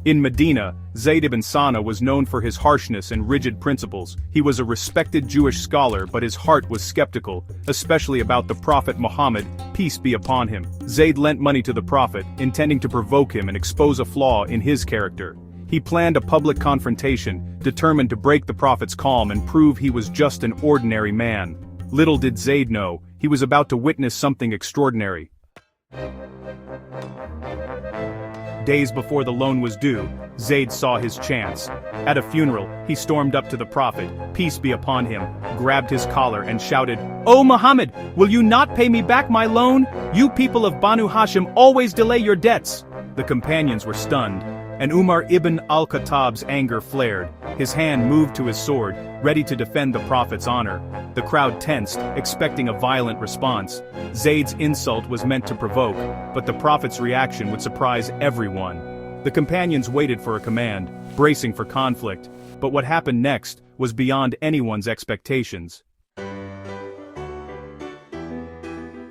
In Medina, Zayd ibn Sana was known for his harshness and rigid principles. He was a respected Jewish scholar, but his heart was skeptical, especially about the Prophet Muhammad, peace be upon him. Zayd lent money to the Prophet, intending to provoke him and expose a flaw in his character. He planned a public confrontation, determined to break the Prophet's calm and prove he was just an ordinary man. Little did Zayd know, he was about to witness something extraordinary. Days before the loan was due, Zayd saw his chance. At a funeral, he stormed up to the Prophet, peace be upon him, grabbed his collar and shouted, "O Muhammad, will you not pay me back my loan? You people of Banu Hashim always delay your debts." The companions were stunned, and Umar ibn al-Khattab's anger flared. His hand moved to his sword, ready to defend the Prophet's honor. The crowd tensed, expecting a violent response. Zayd's insult was meant to provoke, but the Prophet's reaction would surprise everyone. The companions waited for a command, bracing for conflict, but what happened next was beyond anyone's expectations.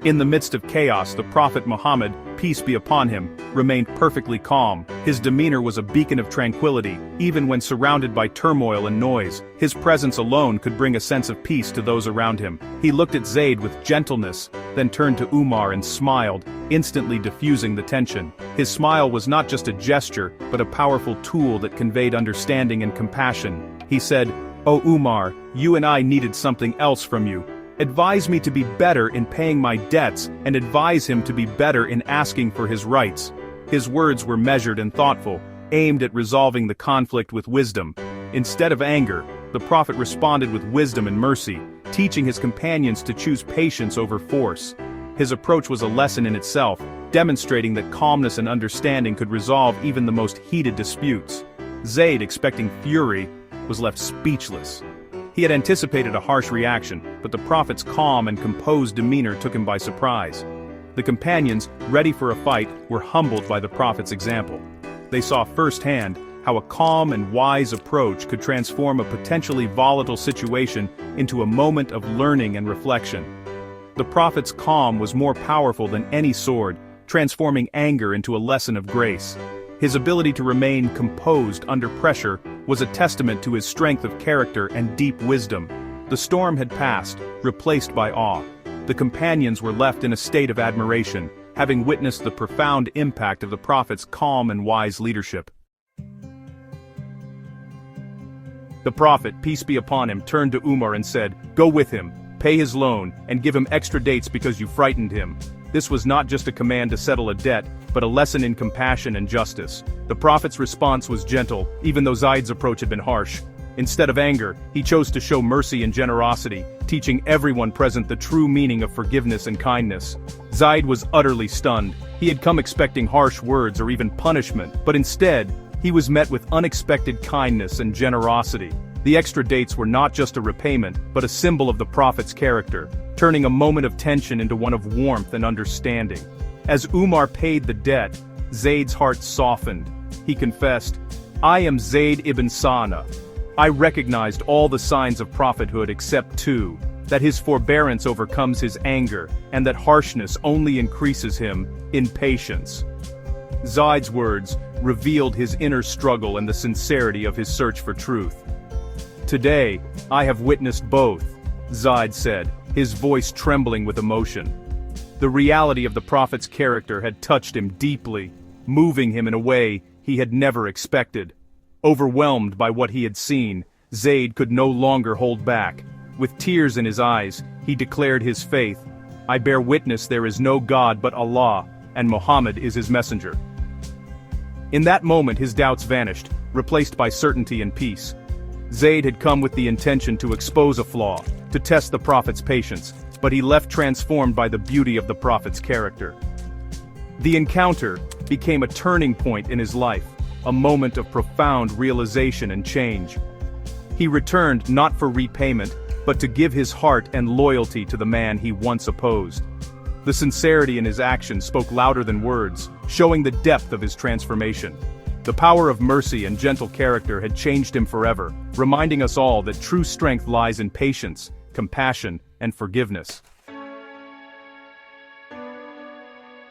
In the midst of chaos, the Prophet Muhammad, peace be upon him, remained perfectly calm. His demeanor was a beacon of tranquility, even when surrounded by turmoil and noise. His presence alone could bring a sense of peace to those around him. He looked at Zayd with gentleness, then turned to Umar and smiled, instantly diffusing the tension. His smile was not just a gesture, but a powerful tool that conveyed understanding and compassion. He said, "O Umar, you and I needed something else from you. Advise me to be better in paying my debts, and advise him to be better in asking for his rights." His words were measured and thoughtful, aimed at resolving the conflict with wisdom. Instead of anger, the Prophet responded with wisdom and mercy, teaching his companions to choose patience over force. His approach was a lesson in itself, demonstrating that calmness and understanding could resolve even the most heated disputes. Zayd, expecting fury, was left speechless. He had anticipated a harsh reaction, but the Prophet's calm and composed demeanor took him by surprise. The companions, ready for a fight, were humbled by the Prophet's example. They saw firsthand how a calm and wise approach could transform a potentially volatile situation into a moment of learning and reflection. The Prophet's calm was more powerful than any sword, transforming anger into a lesson of grace. His ability to remain composed under pressure was a testament to his strength of character and deep wisdom. The storm had passed, replaced by awe. The companions were left in a state of admiration, having witnessed the profound impact of the Prophet's calm and wise leadership. The Prophet, peace be upon him, turned to Umar and said, "Go with him, pay his loan, and give him extra dates because you frightened him." This was not just a command to settle a debt, but a lesson in compassion and justice. The Prophet's response was gentle, even though Zayd's approach had been harsh. Instead of anger, he chose to show mercy and generosity, teaching everyone present the true meaning of forgiveness and kindness. Zayd was utterly stunned. He had come expecting harsh words or even punishment, but instead, he was met with unexpected kindness and generosity. The extra dates were not just a repayment, but a symbol of the Prophet's character, turning a moment of tension into one of warmth and understanding. As Umar paid the debt, Zayd's heart softened. He confessed, "I am Zayd ibn Sana. I recognized all the signs of prophethood except two, that his forbearance overcomes his anger, and that harshness only increases him in patience." Zayd's words revealed his inner struggle and the sincerity of his search for truth. "Today, I have witnessed both," Zayd said, his voice trembling with emotion. The reality of the Prophet's character had touched him deeply, moving him in a way he had never expected. Overwhelmed by what he had seen, Zayd could no longer hold back. With tears in his eyes, he declared his faith, "I bear witness there is no God but Allah, and Muhammad is his messenger." In that moment his doubts vanished, replaced by certainty and peace. Zayd had come with the intention to expose a flaw, to test the Prophet's patience, but he left transformed by the beauty of the Prophet's character. The encounter became a turning point in his life, a moment of profound realization and change. He returned not for repayment, but to give his heart and loyalty to the man he once opposed. The sincerity in his actions spoke louder than words, showing the depth of his transformation. The power of mercy and gentle character had changed him forever, reminding us all that true strength lies in patience, compassion, and forgiveness.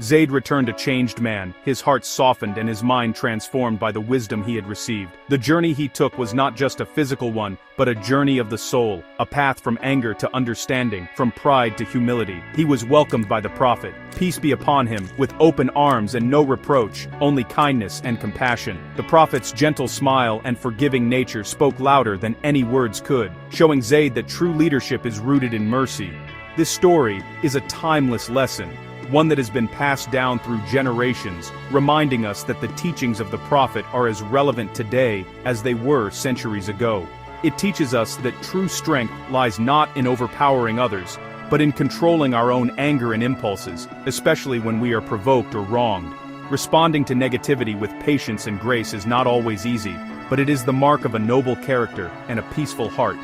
Zayd returned a changed man, his heart softened and his mind transformed by the wisdom he had received. The journey he took was not just a physical one, but a journey of the soul, a path from anger to understanding, from pride to humility. He was welcomed by the Prophet, peace be upon him, with open arms and no reproach, only kindness and compassion. The Prophet's gentle smile and forgiving nature spoke louder than any words could, showing Zayd that true leadership is rooted in mercy. This story is a timeless lesson, one that has been passed down through generations, reminding us that the teachings of the Prophet are as relevant today as they were centuries ago. It teaches us that true strength lies not in overpowering others, but in controlling our own anger and impulses, especially when we are provoked or wronged. Responding to negativity with patience and grace is not always easy, but it is the mark of a noble character and a peaceful heart.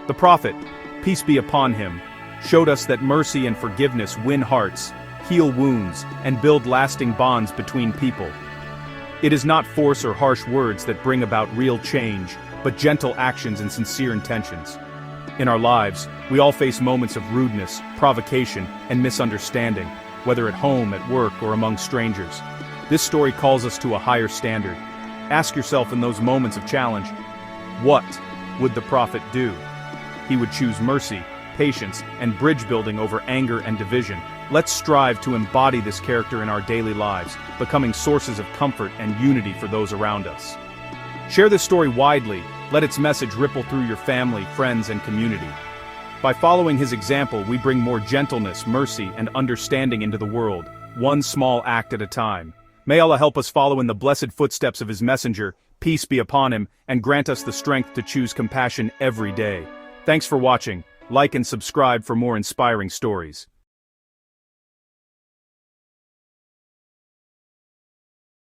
The Prophet, peace be upon him, showed us that mercy and forgiveness win hearts, heal wounds, and build lasting bonds between people. It is not force or harsh words that bring about real change, but gentle actions and sincere intentions. In our lives, we all face moments of rudeness, provocation, and misunderstanding, whether at home, at work, or among strangers. This story calls us to a higher standard. Ask yourself in those moments of challenge, what would the Prophet do? He would choose mercy, patience, and bridge building over anger and division. Let's strive to embody this character in our daily lives, becoming sources of comfort and unity for those around us. Share this story widely, let its message ripple through your family, friends, and community. By following his example, we bring more gentleness, mercy, and understanding into the world, one small act at a time. May Allah help us follow in the blessed footsteps of his messenger, peace be upon him, and grant us the strength to choose compassion every day. Thanks for watching. Like and subscribe for more inspiring stories.